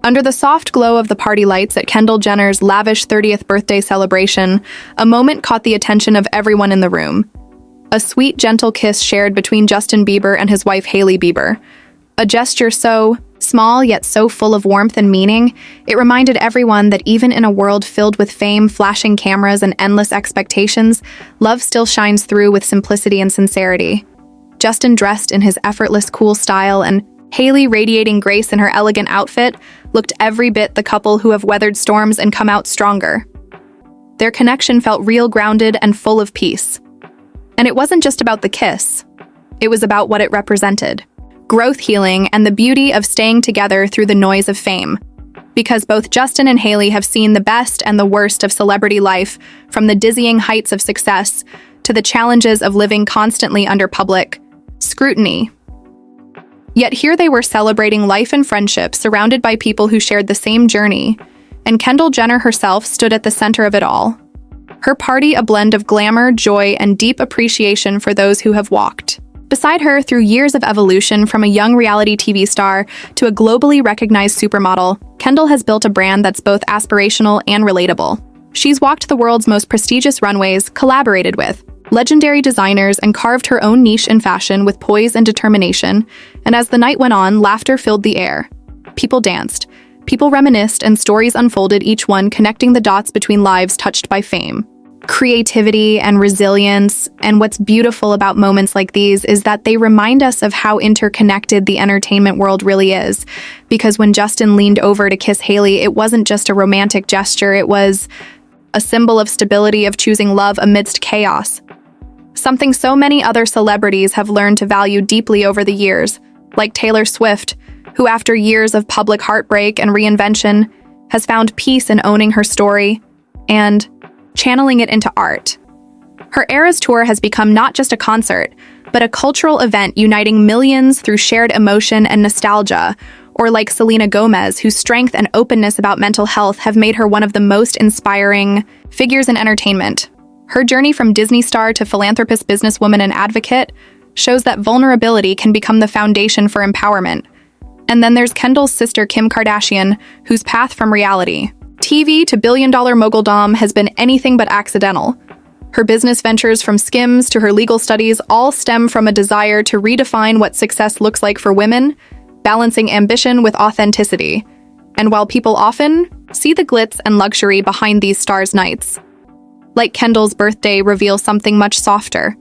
Under the soft glow of the party lights at Kendall Jenner's lavish 30th birthday celebration, a moment caught the attention of everyone in the room. A sweet, gentle kiss shared between Justin Bieber and his wife Hailey Bieber. A gesture so small yet so full of warmth and meaning, it reminded everyone that even in a world filled with fame, flashing cameras, and endless expectations, love still shines through with simplicity and sincerity. Justin dressed in his effortless, cool style, and Hailey, radiating grace in her elegant outfit, looked every bit the couple who have weathered storms and come out stronger. Their connection felt real, grounded, and full of peace. And it wasn't just about the kiss. It was about what it represented: growth, healing, and the beauty of staying together through the noise of fame. Because both Justin and Hailey have seen the best and the worst of celebrity life, from the dizzying heights of success to the challenges of living constantly under public scrutiny. Yet here they were celebrating life and friendship, surrounded by people who shared the same journey, and Kendall Jenner herself stood at the center of it all. Her party a blend of glamour, joy, and deep appreciation for those who have walked beside her through years of evolution. From a young reality TV star to a globally recognized supermodel, Kendall has built a brand that's both aspirational and relatable. She's walked the world's most prestigious runways, collaborated with legendary designers, and carved her own niche in fashion with poise and determination. And as the night went on, laughter filled the air. People danced, people reminisced, and stories unfolded, each one connecting the dots between lives touched by fame, creativity, and resilience. And what's beautiful about moments like these is that they remind us of how interconnected the entertainment world really is. Because when Justin leaned over to kiss Hailey, it wasn't just a romantic gesture, it was a symbol of stability, of choosing love amidst chaos. Something so many other celebrities have learned to value deeply over the years, like Taylor Swift, who after years of public heartbreak and reinvention has found peace in owning her story and channeling it into art. Her Eras Tour has become not just a concert, but a cultural event uniting millions through shared emotion and nostalgia. Or like Selena Gomez, whose strength and openness about mental health have made her one of the most inspiring figures in entertainment. Her journey from Disney star to philanthropist, businesswoman, and advocate shows that vulnerability can become the foundation for empowerment. And then there's Kendall's sister, Kim Kardashian, whose path from reality TV to billion-dollar moguldom has been anything but accidental. Her business ventures, from Skims to her legal studies, all stem from a desire to redefine what success looks like for women, balancing ambition with authenticity. And while people often see the glitz and luxury behind these stars' nights, like Kendall's birthday reveals something much softer: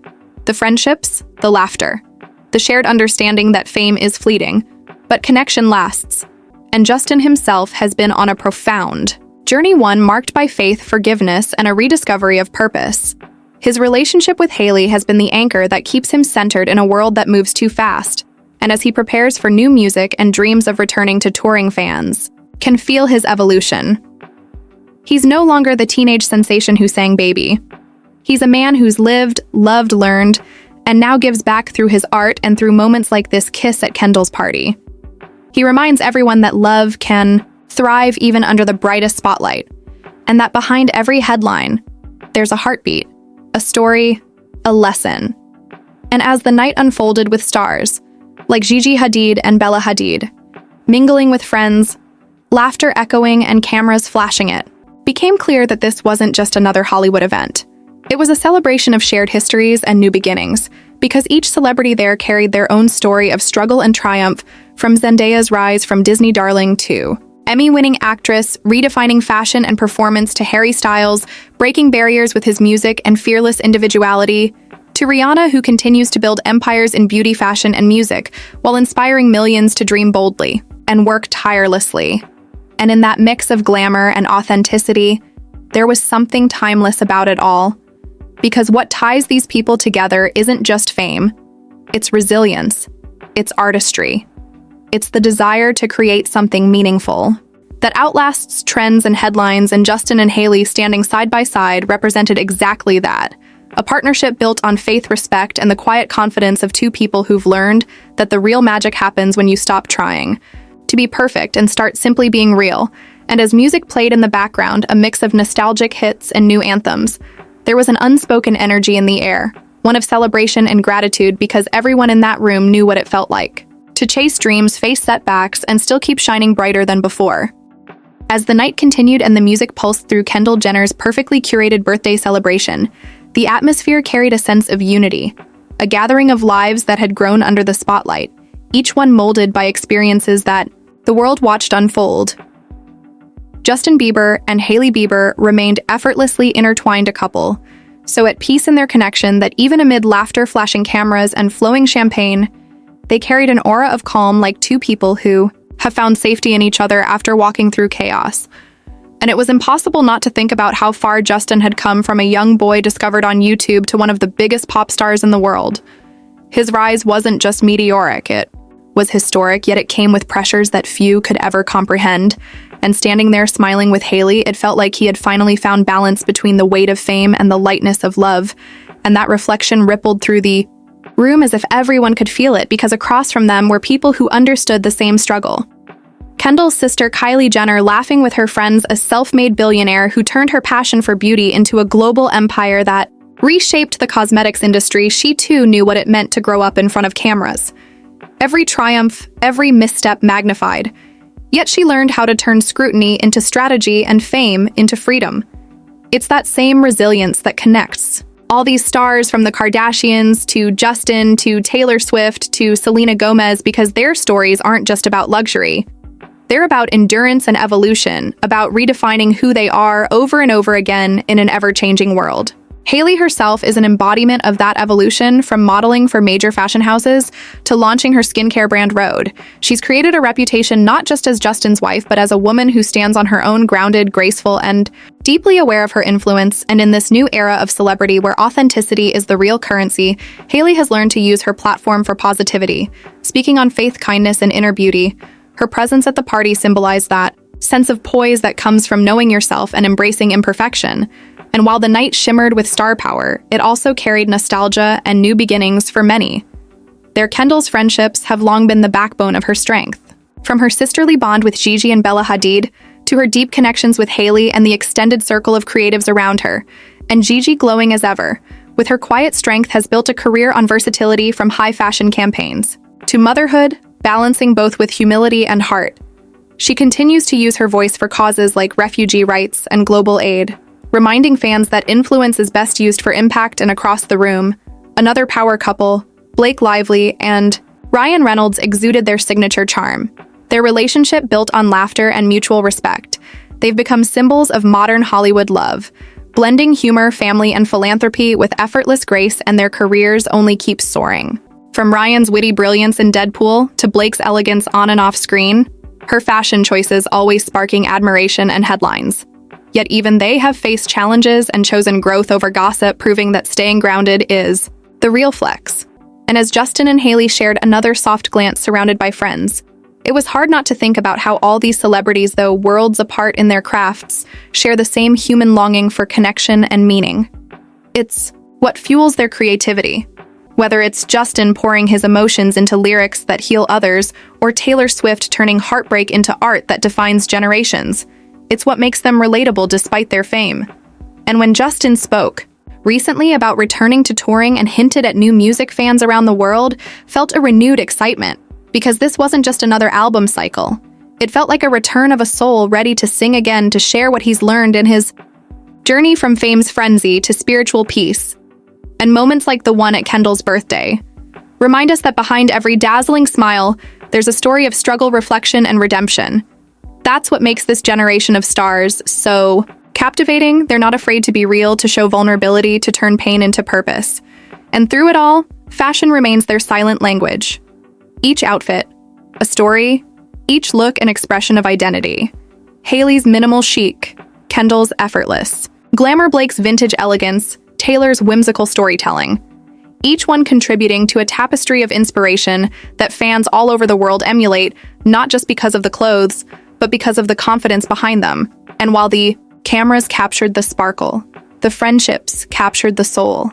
the friendships, the laughter, the shared understanding that fame is fleeting, but connection lasts. And Justin himself has been on a profound journey, one marked by faith, forgiveness, and a rediscovery of purpose. His relationship with Hailey has been the anchor that keeps him centered in a world that moves too fast. And as he prepares for new music and dreams of returning to touring, fans can feel his evolution. He's no longer the teenage sensation who sang Baby. He's a man who's lived, loved, learned, and now gives back through his art and through moments like this kiss at Kendall's party. He reminds everyone that love can thrive even under the brightest spotlight, and that behind every headline, there's a heartbeat, a story, a lesson. And as the night unfolded with stars, like Gigi Hadid and Bella Hadid, mingling with friends, laughter echoing and cameras flashing, it became clear that this wasn't just another Hollywood event. It was a celebration of shared histories and new beginnings, because each celebrity there carried their own story of struggle and triumph, from Zendaya's rise from Disney darling to Emmy-winning actress, redefining fashion and performance, to Harry Styles, breaking barriers with his music and fearless individuality, to Rihanna, who continues to build empires in beauty, fashion, and music, while inspiring millions to dream boldly and work tirelessly. And in that mix of glamour and authenticity, there was something timeless about it all. Because what ties these people together isn't just fame, it's resilience, it's artistry. It's the desire to create something meaningful that outlasts trends and headlines, and Justin and Hailey standing side by side represented exactly that. A partnership built on faith, respect, and the quiet confidence of two people who've learned that the real magic happens when you stop trying to be perfect and start simply being real. And as music played in the background, a mix of nostalgic hits and new anthems, there was an unspoken energy in the air, one of celebration and gratitude, because everyone in that room knew what it felt like to chase dreams, face setbacks, and still keep shining brighter than before. As the night continued and the music pulsed through Kendall Jenner's perfectly curated birthday celebration, the atmosphere carried a sense of unity, a gathering of lives that had grown under the spotlight, each one molded by experiences that the world watched unfold. Justin Bieber and Hailey Bieber remained effortlessly intertwined a couple, so at peace in their connection that even amid laughter, flashing cameras, and flowing champagne, they carried an aura of calm like two people who have found safety in each other after walking through chaos. And it was impossible not to think about how far Justin had come from a young boy discovered on YouTube to one of the biggest pop stars in the world. His rise wasn't just meteoric, it was historic, yet it came with pressures that few could ever comprehend. And standing there smiling with Hailey, it felt like he had finally found balance between the weight of fame and the lightness of love. And that reflection rippled through the room as if everyone could feel it, because across from them were people who understood the same struggle. Kendall's sister Kylie Jenner laughing with her friends, a self-made billionaire who turned her passion for beauty into a global empire that reshaped the cosmetics industry. She too knew what it meant to grow up in front of cameras. Every triumph, every misstep magnified. Yet she learned how to turn scrutiny into strategy and fame into freedom. It's that same resilience that connects all these stars, from the Kardashians to Justin to Taylor Swift to Selena Gomez, because their stories aren't just about luxury. They're about endurance and evolution, about redefining who they are over and over again in an ever-changing world. Hailey herself is an embodiment of that evolution, from modeling for major fashion houses to launching her skincare brand Rhode. She's created a reputation not just as Justin's wife, but as a woman who stands on her own, grounded, graceful, and deeply aware of her influence. And in this new era of celebrity where authenticity is the real currency, Hailey has learned to use her platform for positivity, speaking on faith, kindness, and inner beauty. Her presence at the party symbolized that sense of poise that comes from knowing yourself and embracing imperfection. And while the night shimmered with star power, it also carried nostalgia and new beginnings for many. Their Kendall's friendships have long been the backbone of her strength. From her sisterly bond with Gigi and Bella Hadid, to her deep connections with Hailey and the extended circle of creatives around her, and Gigi glowing as ever, with her quiet strength has built a career on versatility, from high fashion campaigns to motherhood, balancing both with humility and heart. She continues to use her voice for causes like refugee rights and global aid, reminding fans that influence is best used for impact. And across the room, another power couple, Blake Lively and Ryan Reynolds, exuded their signature charm. Their relationship built on laughter and mutual respect. They've become symbols of modern Hollywood love, blending humor, family, and philanthropy with effortless grace, and their careers only keep soaring. From Ryan's witty brilliance in Deadpool to Blake's elegance on and off screen, her fashion choices always sparking admiration and headlines. Yet even they have faced challenges and chosen growth over gossip, proving that staying grounded is the real flex. And as Justin and Hailey shared another soft glance surrounded by friends, it was hard not to think about how all these celebrities, though worlds apart in their crafts, share the same human longing for connection and meaning. It's what fuels their creativity. Whether it's Justin pouring his emotions into lyrics that heal others, or Taylor Swift turning heartbreak into art that defines generations, it's what makes them relatable despite their fame. And when Justin spoke recently about returning to touring and hinted at new music, fans around the world felt a renewed excitement, because this wasn't just another album cycle. It felt like a return of a soul ready to sing again, to share what he's learned in his journey from fame's frenzy to spiritual peace. And moments like the one at Kendall's birthday remind us that behind every dazzling smile, there's a story of struggle, reflection, and redemption. That's what makes this generation of stars so captivating. They're not afraid to be real, to show vulnerability, to turn pain into purpose. And through it all, fashion remains their silent language. Each outfit, a story, each look an expression of identity. Hailey's minimal chic, Kendall's effortless glamour, Blake's vintage elegance, Taylor's whimsical storytelling. Each one contributing to a tapestry of inspiration that fans all over the world emulate, not just because of the clothes, but because of the confidence behind them. And while the cameras captured the sparkle, the friendships captured the soul.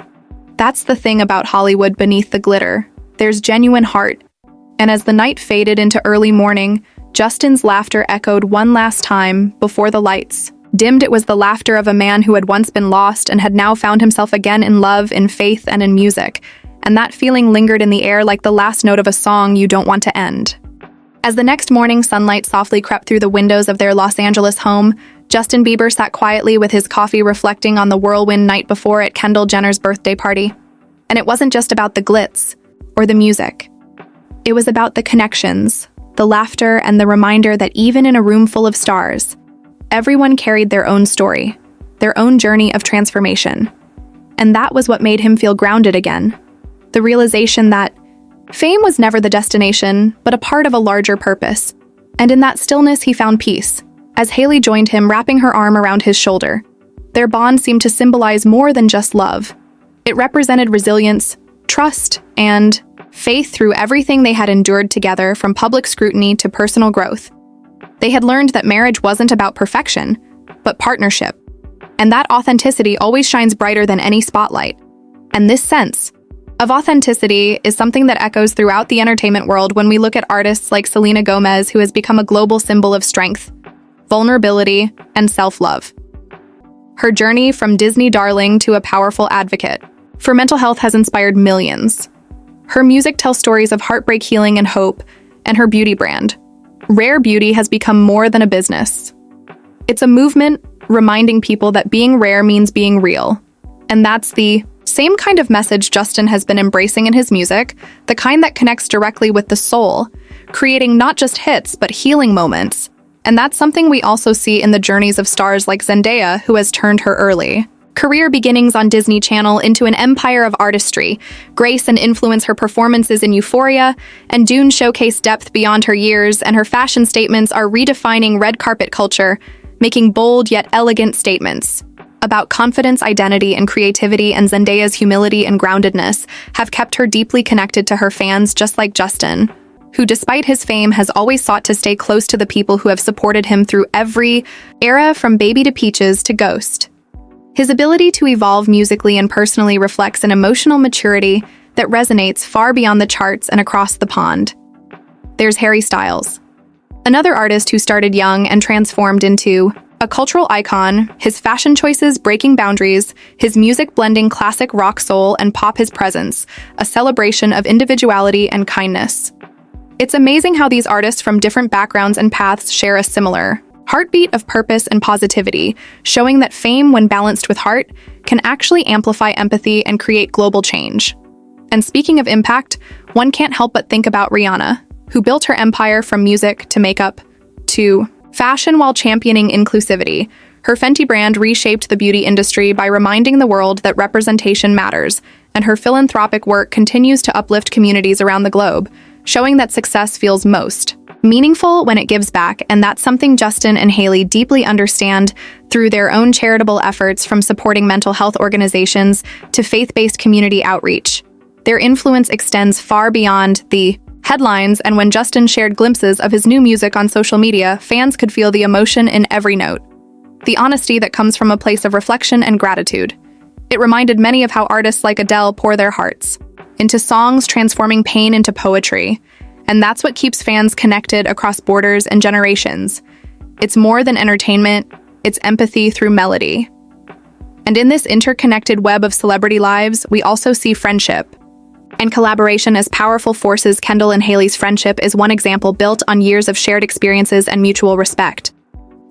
That's the thing about Hollywood beneath the glitter. There's genuine heart. And as the night faded into early morning, Justin's laughter echoed one last time before the lights dimmed. It was the laughter of a man who had once been lost and had now found himself again, in love, in faith, and in music. and that feeling lingered in the air like the last note of a song you don't want to end. As the next morning sunlight softly crept through the windows of their Los Angeles home, Justin Bieber sat quietly with his coffee reflecting on the whirlwind night before at Kendall Jenner's birthday party. And it wasn't just about the glitz or the music. It was about the connections, the laughter, and the reminder that even in a room full of stars, everyone carried their own story, their own journey of transformation. And that was what made him feel grounded again. The realization that fame was never the destination, but a part of a larger purpose. And in that stillness, he found peace, as Hailey joined him, wrapping her arm around his shoulder. Their bond seemed to symbolize more than just love. It represented resilience, trust, and faith through everything they had endured together, from public scrutiny to personal growth. They had learned that marriage wasn't about perfection, but partnership. And that authenticity always shines brighter than any spotlight. And this sense of authenticity is something that echoes throughout the entertainment world when we look at artists like Selena Gomez, who has become a global symbol of strength, vulnerability, and self-love. Her journey from Disney darling to a powerful advocate for mental health has inspired millions. Her music tells stories of heartbreak, healing, and hope, and her beauty brand, Rare Beauty, has become more than a business. It's a movement reminding people that being rare means being real. And that's the same kind of message Justin has been embracing in his music, the kind that connects directly with the soul, creating not just hits, but healing moments. And that's something we also see in the journeys of stars like Zendaya, who has turned her early career beginnings on Disney Channel into an empire of artistry. Grace and influence her performances in Euphoria, and Dune showcase depth beyond her years, and her fashion statements are redefining red carpet culture, making bold yet elegant statements about confidence, identity, and creativity. And Zendaya's humility and groundedness have kept her deeply connected to her fans, just like Justin, who, despite his fame, has always sought to stay close to the people who have supported him through every era, from Baby to Peaches to Ghost. His ability to evolve musically and personally reflects an emotional maturity that resonates far beyond the charts and across the pond. There's Harry Styles, another artist who started young and transformed into a cultural icon, his fashion choices breaking boundaries, his music blending classic rock, soul, and pop, his presence a celebration of individuality and kindness. It's amazing how these artists from different backgrounds and paths share a similar heartbeat of purpose and positivity, showing that fame, when balanced with heart, can actually amplify empathy and create global change. And speaking of impact, one can't help but think about Rihanna, who built her empire from music to makeup to fashion while championing inclusivity. Her Fenty brand reshaped the beauty industry by reminding the world that representation matters, and her philanthropic work continues to uplift communities around the globe, showing that success feels most meaningful when it gives back. And that's something Justin and Hailey deeply understand through their own charitable efforts, from supporting mental health organizations to faith-based community outreach. Their influence extends far beyond the headlines, and when Justin shared glimpses of his new music on social media, fans could feel the emotion in every note, the honesty that comes from a place of reflection and gratitude. It reminded many of how artists like Adele pour their hearts into songs, transforming pain into poetry. And that's what keeps fans connected across borders and generations. It's more than entertainment, it's empathy through melody. And in this interconnected web of celebrity lives, we also see friendship and collaboration as powerful forces. Kendall and Hailey's friendship is one example, built on years of shared experiences and mutual respect.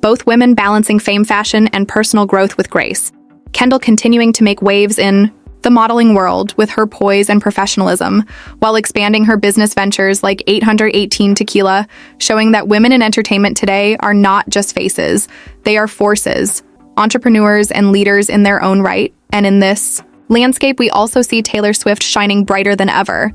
Both women balancing fame, fashion, and personal growth with grace. Kendall continuing to make waves in the modeling world with her poise and professionalism, while expanding her business ventures like 818 Tequila, showing that women in entertainment today are not just faces, they are forces, entrepreneurs, and leaders in their own right. And in this landscape, we also see Taylor Swift shining brighter than ever,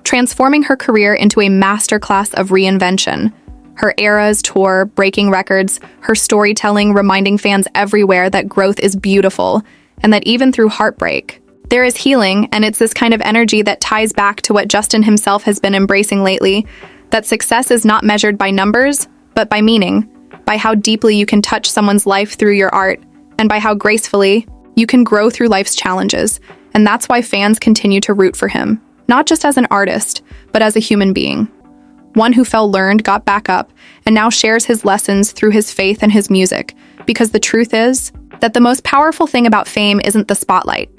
transforming her career into a masterclass of reinvention. Her Eras tour, breaking records, her storytelling reminding fans everywhere that growth is beautiful, and that even through heartbreak, there is healing. And it's this kind of energy that ties back to what Justin himself has been embracing lately, that success is not measured by numbers, but by meaning, by how deeply you can touch someone's life through your art, and by how gracefully you can grow through life's challenges. And that's why fans continue to root for him, not just as an artist, but as a human being. One who fell, learned, got back up, and now shares his lessons through his faith and his music. Because the truth is that the most powerful thing about fame isn't the spotlight.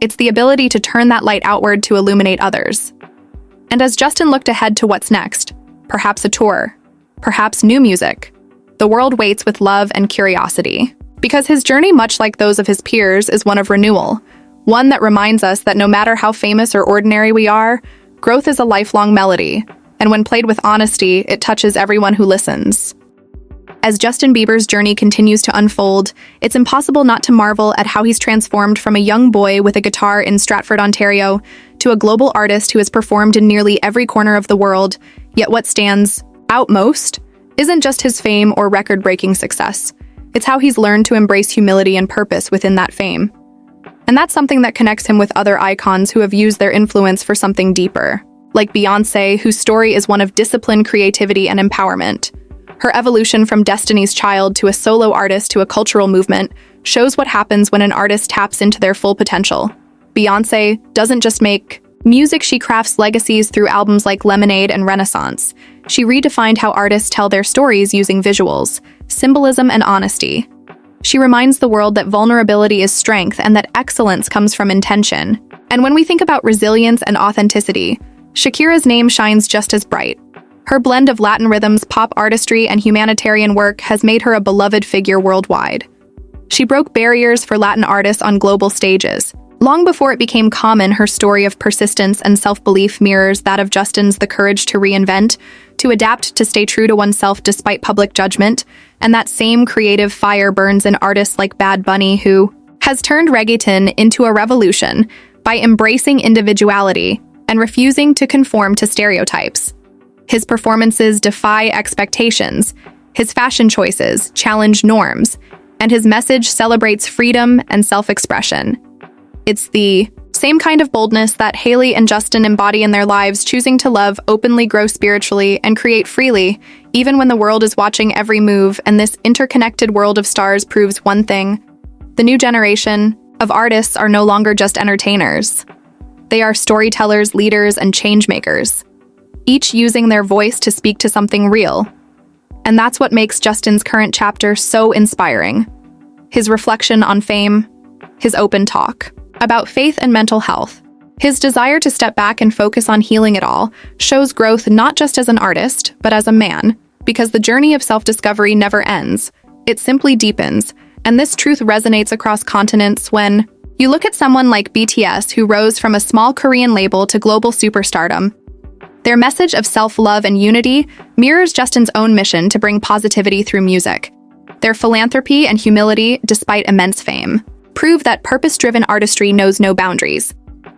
It's the ability to turn that light outward to illuminate others. And as Justin looked ahead to what's next, perhaps a tour, perhaps new music, the world waits with love and curiosity. Because his journey, much like those of his peers, is one of renewal, one that reminds us that no matter how famous or ordinary we are, growth is a lifelong melody, and when played with honesty, it touches everyone who listens. As Justin Bieber's journey continues to unfold, it's impossible not to marvel at how he's transformed from a young boy with a guitar in Stratford, Ontario, to a global artist who has performed in nearly every corner of the world. Yet what stands out most isn't just his fame or record-breaking success. It's how he's learned to embrace humility and purpose within that fame. And that's something that connects him with other icons who have used their influence for something deeper, like Beyonce, whose story is one of discipline, creativity, and empowerment. Her evolution from Destiny's Child to a solo artist to a cultural movement shows what happens when an artist taps into their full potential. Beyoncé doesn't just make music, she crafts legacies through albums like Lemonade and Renaissance. She redefined how artists tell their stories using visuals, symbolism, and honesty. She reminds the world that vulnerability is strength and that excellence comes from intention. And when we think about resilience and authenticity, Shakira's name shines just as bright. Her blend of Latin rhythms, pop artistry, and humanitarian work has made her a beloved figure worldwide. She broke barriers for Latin artists on global stages. Long before it became common, her story of persistence and self-belief mirrors that of Justin's the courage to reinvent, to adapt, to stay true to oneself despite public judgment, and that same creative fire burns in artists like Bad Bunny, who has turned reggaeton into a revolution by embracing individuality and refusing to conform to stereotypes. His performances defy expectations, his fashion choices challenge norms, and his message celebrates freedom and self-expression. It's the same kind of boldness that Hailey and Justin embody in their lives, choosing to love, openly grow spiritually, and create freely, even when the world is watching every move. And this interconnected world of stars proves one thing: the new generation of artists are no longer just entertainers. They are storytellers, leaders, and changemakers, each using their voice to speak to something real. And that's what makes Justin's current chapter so inspiring. His reflection on fame, his open talk about faith and mental health, his desire to step back and focus on healing it all, shows growth not just as an artist, but as a man, because the journey of self-discovery never ends. It simply deepens, and this truth resonates across continents when you look at someone like BTS, who rose from a small Korean label to global superstardom. Their message of self-love and unity mirrors Justin's own mission to bring positivity through music. Their philanthropy and humility, despite immense fame, prove that purpose-driven artistry knows no boundaries.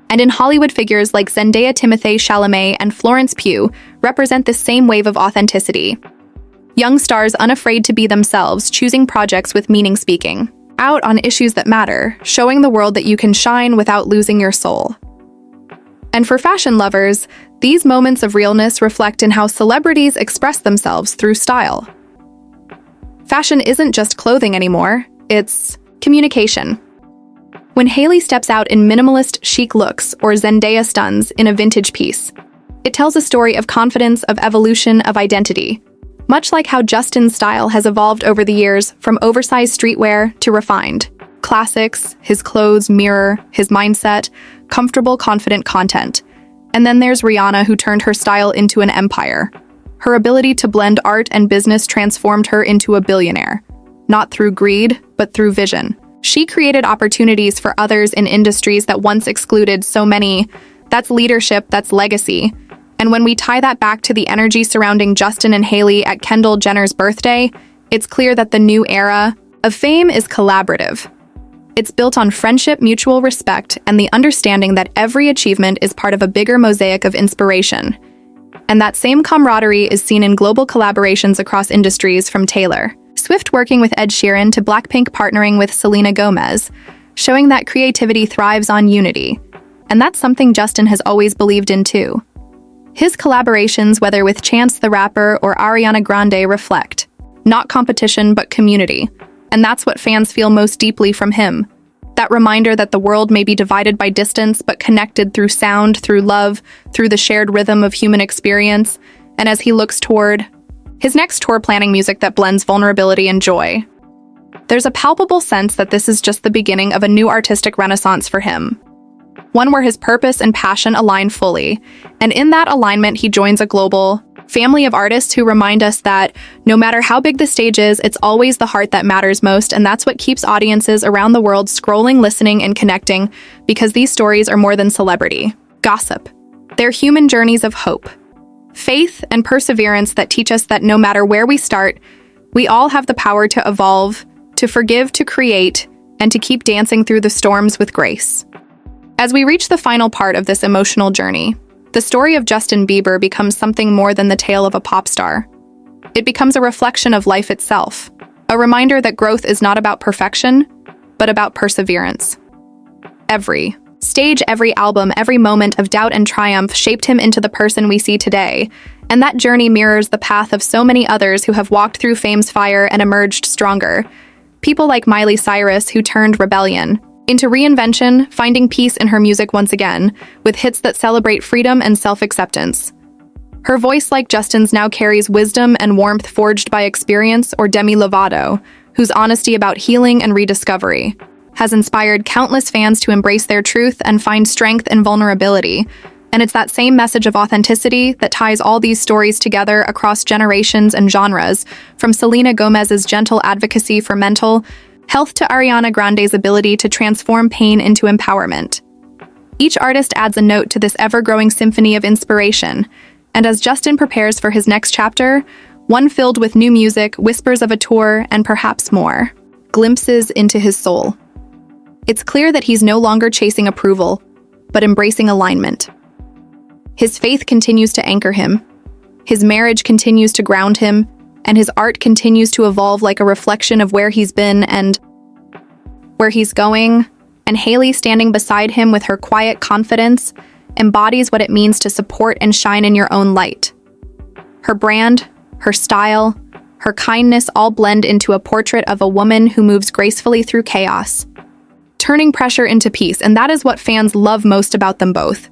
And in Hollywood, figures like Zendaya, Timothée Chalamet, and Florence Pugh represent this same wave of authenticity. Young stars unafraid to be themselves, choosing projects with meaning, speaking out on issues that matter, showing the world that you can shine without losing your soul. And for fashion lovers, these moments of realness reflect in how celebrities express themselves through style. Fashion isn't just clothing anymore, it's communication. When Hailey steps out in minimalist chic looks or Zendaya stuns in a vintage piece, it tells a story of confidence, of evolution, of identity. Much like how Justin's style has evolved over the years, from oversized streetwear to refined classics, his clothes mirror his mindset, comfortable, confident content. And then there's Rihanna, who turned her style into an empire. Her ability to blend art and business transformed her into a billionaire, not through greed, but through vision. She created opportunities for others in industries that once excluded so many. That's leadership, that's legacy. And when we tie that back to the energy surrounding Justin and Hailey at Kendall Jenner's birthday, it's clear that the new era of fame is collaborative. It's built on friendship, mutual respect, and the understanding that every achievement is part of a bigger mosaic of inspiration. And that same camaraderie is seen in global collaborations across industries, from Taylor Swift working with Ed Sheeran to Blackpink partnering with Selena Gomez, showing that creativity thrives on unity. And that's something Justin has always believed in too. His collaborations, whether with Chance the Rapper or Ariana Grande, reflect not competition but community. And that's what fans feel most deeply from him. That reminder that the world may be divided by distance but connected through sound, through love, through the shared rhythm of human experience. And as he looks toward his next tour, planning music that blends vulnerability and joy, there's a palpable sense that this is just the beginning of a new artistic renaissance for him. one where his purpose and passion align fully. And in that alignment, he joins a global family of artists who remind us that no matter how big the stage is, it's always the heart that matters most, and that's what keeps audiences around the world scrolling, listening, and connecting, because these stories are more than celebrity gossip. They're human journeys of hope, faith, and perseverance that teach us that no matter where we start, we all have the power to evolve, to forgive, to create, and to keep dancing through the storms with grace. As we reach the final part of this emotional journey, the story of Justin Bieber becomes something more than the tale of a pop star. It becomes a reflection of life itself, a reminder that growth is not about perfection, but about perseverance. Every stage, every album, every moment of doubt and triumph shaped him into the person we see today, and that journey mirrors the path of so many others who have walked through fame's fire and emerged stronger. People like Miley Cyrus, who turned rebellion into reinvention, finding peace in her music once again, with hits that celebrate freedom and self-acceptance. Her voice, like Justin's, now carries wisdom and warmth forged by experience, or Demi Lovato, whose honesty about healing and rediscovery has inspired countless fans to embrace their truth and find strength in vulnerability. And it's that same message of authenticity that ties all these stories together across generations and genres, from Selena Gomez's gentle advocacy for mental health to Ariana Grande's ability to transform pain into empowerment. Each artist adds a note to this ever-growing symphony of inspiration, and as Justin prepares for his next chapter, one filled with new music, whispers of a tour, and perhaps more, glimpses into his soul. It's clear that he's no longer chasing approval, but embracing alignment. His faith continues to anchor him, his marriage continues to ground him, and his art continues to evolve like a reflection of where he's been and where he's going. And Hailey, standing beside him with her quiet confidence, embodies what it means to support and shine in your own light. Her brand, her style, her kindness all blend into a portrait of a woman who moves gracefully through chaos, turning pressure into peace, and that is what fans love most about them both.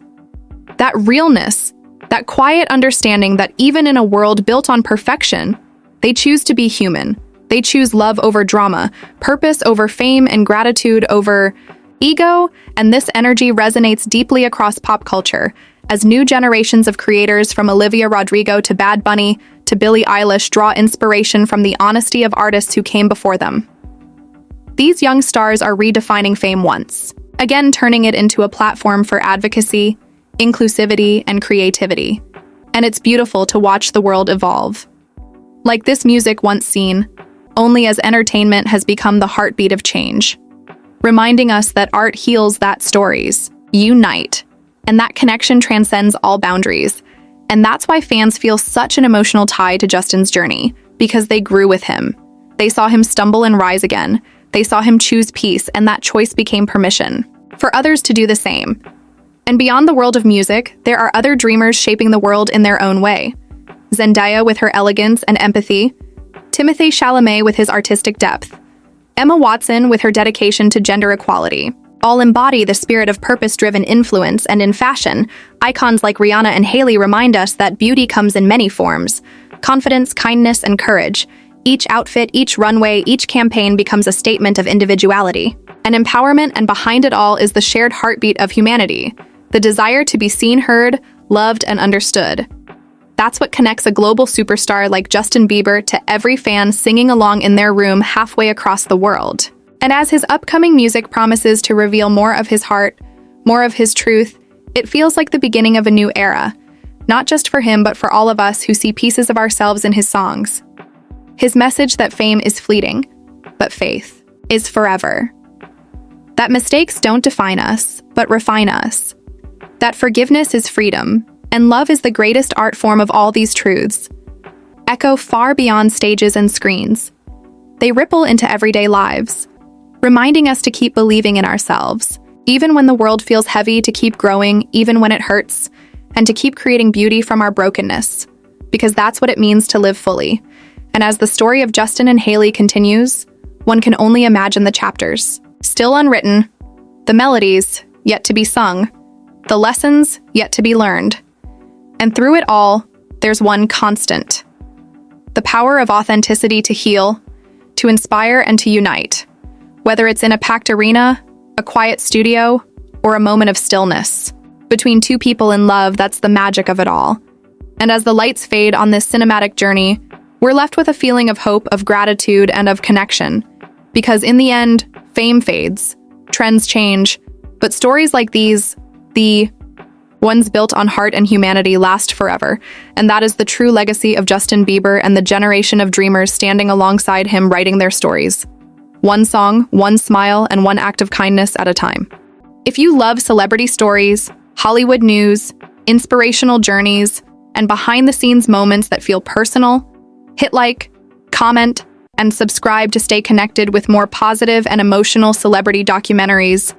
That realness, that quiet understanding that even in a world built on perfection, they choose to be human. They choose love over drama, purpose over fame, and gratitude over ego, and this energy resonates deeply across pop culture, as new generations of creators from Olivia Rodrigo to Bad Bunny to Billie Eilish draw inspiration from the honesty of artists who came before them. These young stars are redefining fame once again, turning it into a platform for advocacy, inclusivity, and creativity. And it's beautiful to watch the world evolve. Like this music once seen, only as entertainment has become the heartbeat of change, reminding us that art heals, that stories unite, and that connection transcends all boundaries. And that's why fans feel such an emotional tie to Justin's journey, because they grew with him. They saw him stumble and rise again. They saw him choose peace, and that choice became permission for others to do the same. And beyond the world of music, there are other dreamers shaping the world in their own way. Zendaya with her elegance and empathy, Timothée Chalamet with his artistic depth, Emma Watson with her dedication to gender equality, all embody the spirit of purpose-driven influence. And in fashion, icons like Rihanna and Hailey remind us that beauty comes in many forms: confidence, kindness, and courage. Each outfit, each runway, each campaign becomes a statement of individuality and empowerment, and behind it all is the shared heartbeat of humanity, the desire to be seen, heard, loved, and understood. That's what connects a global superstar like Justin Bieber to every fan singing along in their room halfway across the world. And as his upcoming music promises to reveal more of his heart, more of his truth, it feels like the beginning of a new era, not just for him, but for all of us who see pieces of ourselves in his songs. His message that fame is fleeting, but faith is forever. That mistakes don't define us, but refine us. That forgiveness is freedom, and love is the greatest art form of all. These truths echo far beyond stages and screens. They ripple into everyday lives, reminding us to keep believing in ourselves, even when the world feels heavy, to keep growing, even when it hurts, and to keep creating beauty from our brokenness, because that's what it means to live fully. And as the story of Justin and Hailey continues, one can only imagine the chapters still unwritten, the melodies yet to be sung, the lessons yet to be learned. And through it all, there's one constant: the power of authenticity to heal, to inspire, and to unite. Whether it's in a packed arena, a quiet studio, or a moment of stillness. Between two people in love, that's the magic of it all. And as the lights fade on this cinematic journey, we're left with a feeling of hope, of gratitude, and of connection. Because in the end, fame fades, trends change, but stories like these, the ones built on heart and humanity, last forever. And that is the true legacy of Justin Bieber and the generation of dreamers standing alongside him writing their stories. One song, one smile, and one act of kindness at a time. If you love celebrity stories, Hollywood news, inspirational journeys, and behind-the-scenes moments that feel personal, hit like, comment, and subscribe to stay connected with more positive and emotional celebrity documentaries.